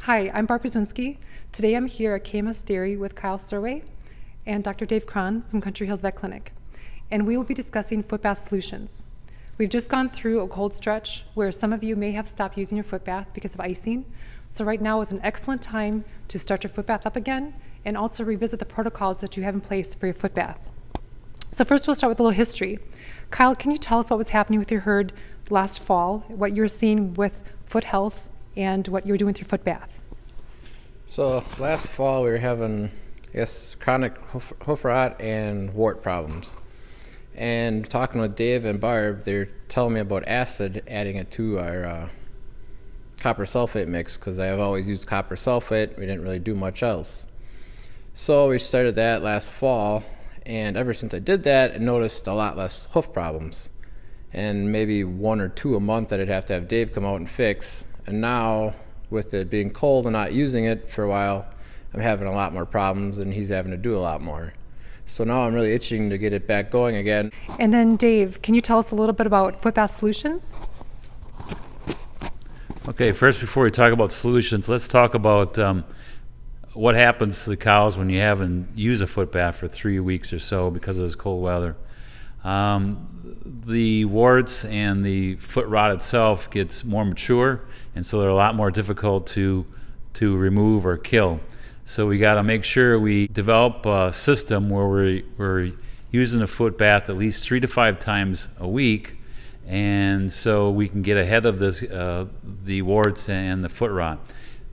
Hi, I'm Barb Grzywinski. Today I'm here at KMS Dairy with Kyle Serwe and Dr. Dave Krahn from Country Hills Vet Clinic, and we will be discussing foot bath solutions. We've just gone through a cold stretch where some of you may have stopped using your foot bath because of icing, so right now is an excellent time to start your foot bath up again and also revisit the protocols that you have in place for your foot bath. So first we'll start with a little history. Kyle, can you tell us what was happening with your herd last fall, what you were seeing with foot health and what you were doing with your foot bath? So last fall we were having, chronic hoof rot and wart problems. And talking with Dave and Barb, they're telling me about acid, adding it to our copper sulfate mix, because I have always used copper sulfate. We didn't really do much else. So we started that last fall, and ever since I did that, I noticed a lot less hoof problems. And maybe 1 or 2 a month that I'd have to have Dave come out and fix. And now, with it being cold and not using it for a while, I'm having a lot more problems and he's having to do a lot more. So now I'm really itching to get it back going again. And then Dave, can you tell us a little bit about foot bath solutions? Okay, first before we talk about solutions, let's talk about what happens to the cows when you haven't used a foot bath for 3 weeks or so because of this cold weather. The warts and the foot rot itself gets more mature, and so they're a lot more difficult to remove or kill. So we got to make sure we develop a system where we're using a foot bath at least 3 to 5 times a week, and so we can get ahead of this, the warts and the foot rot.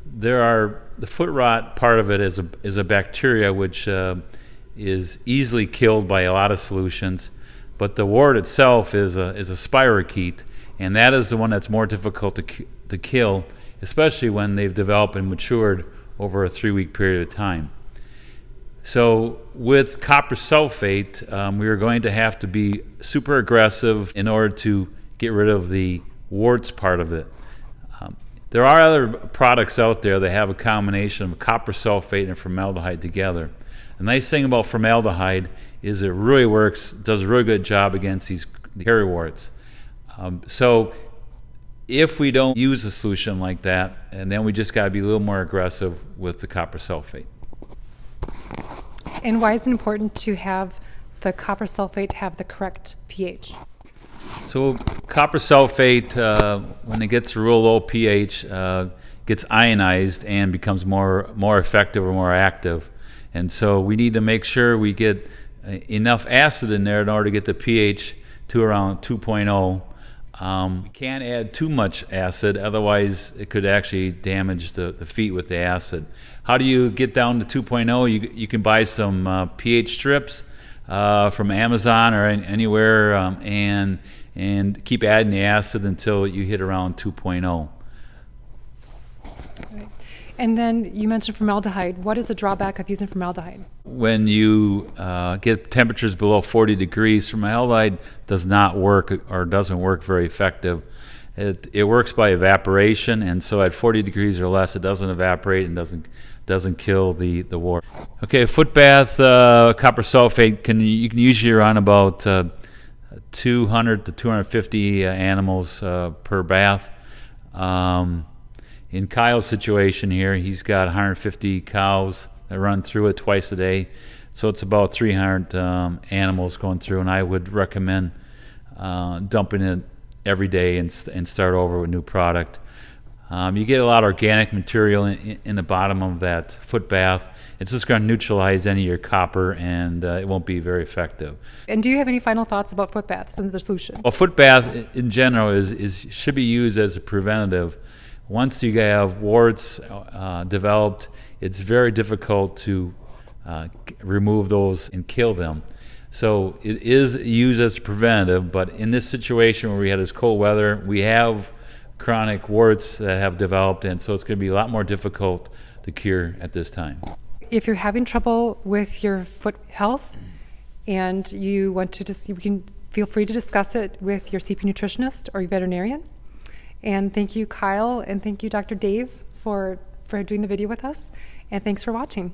The foot rot part of it is a bacteria which is easily killed by a lot of solutions. But the wart itself is a spirochete, and that is the one that's more difficult to kill, especially when they've developed and matured over a 3-week period of time. So with copper sulfate, we are going to have to be super aggressive in order to get rid of the warts part of it. There are other products out there that have a combination of copper sulfate and formaldehyde together. The nice thing about formaldehyde is it really works, does a really good job against these hairy warts. So if we don't use a solution like that, and then we just got to be a little more aggressive with the copper sulfate. And why is it important to have the copper sulfate have the correct pH? So copper sulfate, when it gets a real low pH, gets ionized and becomes more effective or more active. And so we need to make sure we get enough acid in there in order to get the pH to around 2.0. We can't add too much acid, otherwise it could actually damage the feet with the acid. How do you get down to 2.0? You can buy some pH strips from Amazon or anywhere, and keep adding the acid until you hit around 2.0. And then you mentioned formaldehyde. What is the drawback of using formaldehyde? When you get temperatures below 40 degrees, formaldehyde does not work or doesn't work very effective. It works by evaporation, and so at 40 degrees or less, it doesn't evaporate and doesn't kill the wart. Okay, foot bath copper sulfate you can usually run about 200 to 250 animals per bath. In Kyle's situation here, he's got 150 cows that run through it twice a day, so it's about 300 animals going through, and I would recommend dumping it every day and start over with new product. You get a lot of organic material in the bottom of that foot bath. It's just going to neutralize any of your copper, and it won't be very effective. And do you have any final thoughts about foot baths and the solution? Well, foot bath in general should be used as a preventative. Once you have warts developed, it's very difficult to remove those and kill them. So it is used as a preventative, but in this situation where we had this cold weather, we have chronic warts that have developed, and so it's going to be a lot more difficult to cure at this time. If you're having trouble with your foot health and you want to you can feel free to discuss it with your CP nutritionist or your veterinarian. And thank you, Kyle, and thank you, Dr. Dave, for doing the video with us. And thanks for watching.